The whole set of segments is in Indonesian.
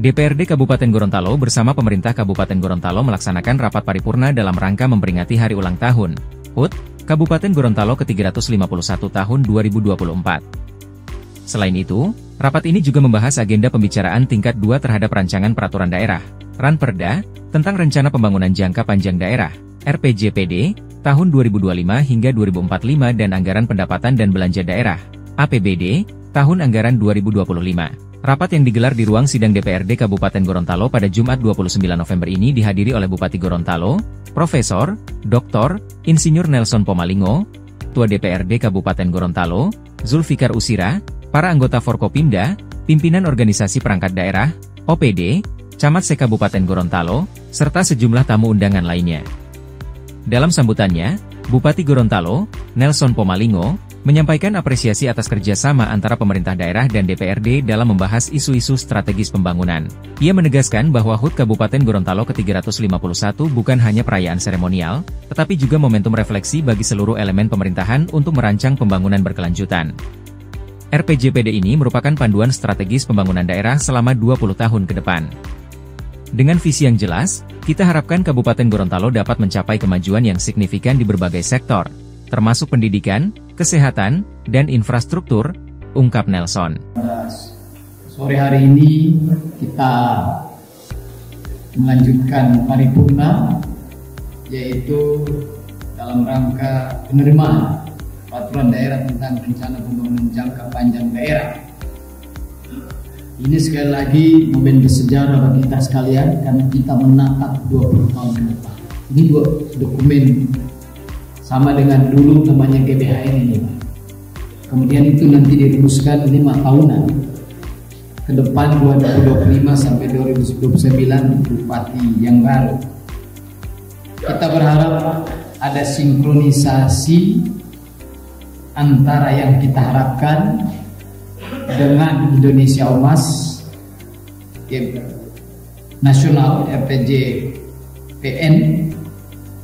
DPRD Kabupaten Gorontalo bersama pemerintah Kabupaten Gorontalo melaksanakan rapat paripurna dalam rangka memperingati Hari Ulang Tahun HUT Kabupaten Gorontalo ke-351 tahun 2024. Selain itu, rapat ini juga membahas agenda pembicaraan tingkat 2 terhadap Rancangan Peraturan Daerah, Ranperda, tentang Rencana Pembangunan Jangka Panjang Daerah, RPJPD, tahun 2025 hingga 2045 dan Anggaran Pendapatan dan Belanja Daerah, APBD, tahun anggaran 2025. Rapat yang digelar di ruang sidang DPRD Kabupaten Gorontalo pada Jumat 29 November ini dihadiri oleh Bupati Gorontalo, Profesor, Dr. Insinyur Nelson Pomalingo, Ketua DPRD Kabupaten Gorontalo, Zulfikar Usira, para anggota Forkopimda, pimpinan organisasi perangkat daerah, OPD, Camat se-Kabupaten Gorontalo, serta sejumlah tamu undangan lainnya. Dalam sambutannya, Bupati Gorontalo, Nelson Pomalingo, menyampaikan apresiasi atas kerjasama antara pemerintah daerah dan DPRD dalam membahas isu-isu strategis pembangunan. Ia menegaskan bahwa HUT Kabupaten Gorontalo ke-351 bukan hanya perayaan seremonial, tetapi juga momentum refleksi bagi seluruh elemen pemerintahan untuk merancang pembangunan berkelanjutan. RPJPD ini merupakan panduan strategis pembangunan daerah selama 20 tahun ke depan. Dengan visi yang jelas, kita harapkan Kabupaten Gorontalo dapat mencapai kemajuan yang signifikan di berbagai sektor, termasuk pendidikan, kesehatan, dan infrastruktur, ungkap Nelson. Sore hari ini kita melanjutkan paripurna, yaitu dalam rangka penerimaan peraturan daerah tentang rencana pembangunan jangka panjang daerah. Ini sekali lagi momen bersejarah bagi kita sekalian karena kita menatap 20 tahun ke depan. Ini dua dokumen sama dengan dulu namanya GBHN ini. Kemudian itu nanti dirumuskan 5 tahunan ke depan 2025 sampai 2029 Bupati yang baru. Kita berharap ada sinkronisasi antara yang kita harapkan dengan Indonesia Emas Nasional RPJPN,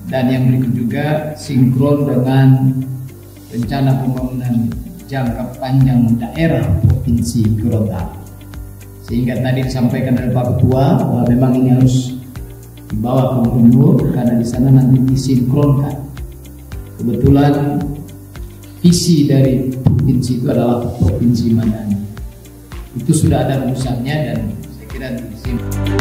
dan yang berikut juga sinkron dengan rencana pembangunan jangka panjang daerah Provinsi Gorontalo. Sehingga tadi disampaikan oleh Pak Ketua bahwa memang ini harus dibawa ke Gubernur karena di sana nanti disinkronkan. Kebetulan visi dari provinsi itu adalah Provinsi Madani. Itu sudah ada rumusannya dan saya kira disinkronkan.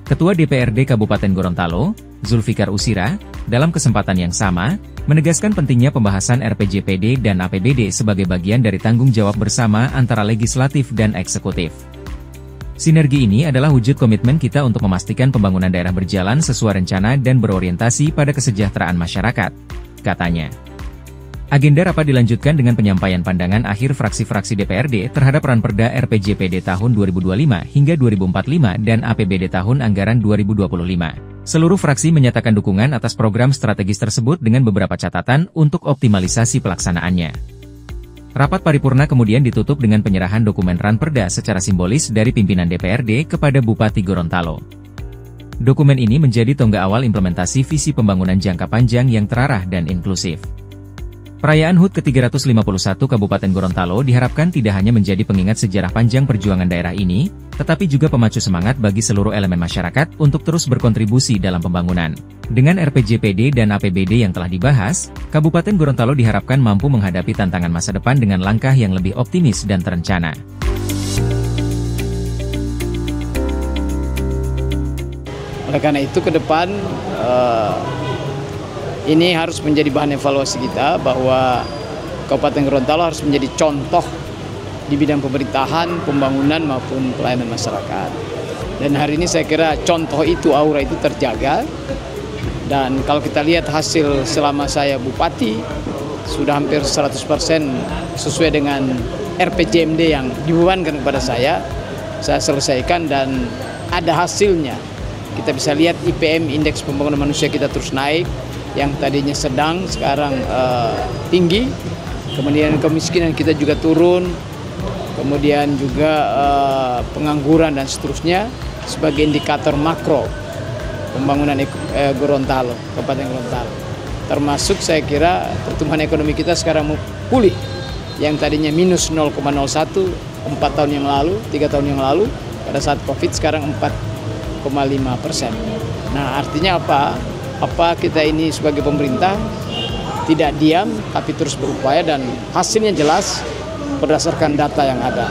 Ketua DPRD Kabupaten Gorontalo, Zulfikar Usira, dalam kesempatan yang sama, menegaskan pentingnya pembahasan RPJPD dan APBD sebagai bagian dari tanggung jawab bersama antara legislatif dan eksekutif. Sinergi ini adalah wujud komitmen kita untuk memastikan pembangunan daerah berjalan sesuai rencana dan berorientasi pada kesejahteraan masyarakat, katanya. Agenda rapat dilanjutkan dengan penyampaian pandangan akhir fraksi-fraksi DPRD terhadap Ranperda RPJPD tahun 2025 hingga 2045 dan APBD tahun anggaran 2025. Seluruh fraksi menyatakan dukungan atas program strategis tersebut dengan beberapa catatan untuk optimalisasi pelaksanaannya. Rapat paripurna kemudian ditutup dengan penyerahan dokumen Ranperda secara simbolis dari pimpinan DPRD kepada Bupati Gorontalo. Dokumen ini menjadi tonggak awal implementasi visi pembangunan jangka panjang yang terarah dan inklusif. Perayaan HUT ke-351 Kabupaten Gorontalo diharapkan tidak hanya menjadi pengingat sejarah panjang perjuangan daerah ini, tetapi juga pemacu semangat bagi seluruh elemen masyarakat untuk terus berkontribusi dalam pembangunan. Dengan RPJPD dan APBD yang telah dibahas, Kabupaten Gorontalo diharapkan mampu menghadapi tantangan masa depan dengan langkah yang lebih optimis dan terencana. Oleh karena itu ke depan ini harus menjadi bahan evaluasi kita bahwa Kabupaten Gorontalo harus menjadi contoh di bidang pemerintahan, pembangunan maupun pelayanan masyarakat. Dan hari ini saya kira contoh itu, aura itu terjaga. Dan kalau kita lihat hasil selama saya Bupati, sudah hampir 100% sesuai dengan RPJMD yang dibebankan kepada saya selesaikan dan ada hasilnya. Kita bisa lihat IPM, Indeks Pembangunan Manusia kita terus naik, yang tadinya sedang sekarang tinggi. Kemudian kemiskinan kita juga turun, kemudian juga pengangguran dan seterusnya sebagai indikator makro pembangunan Gorontalo, Kabupaten Gorontalo. Termasuk saya kira pertumbuhan ekonomi kita sekarang pulih, yang tadinya minus 0,01 4 tahun yang lalu, 3 tahun yang lalu, pada saat COVID sekarang 4,5%. Nah, artinya apa? Apa kita ini sebagai pemerintah tidak diam, tapi terus berupaya dan hasilnya jelas berdasarkan data yang ada.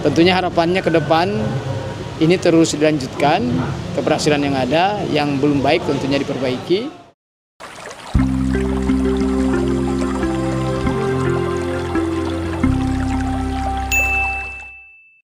Tentunya harapannya ke depan ini terus dilanjutkan, keberhasilan yang ada, yang belum baik tentunya diperbaiki.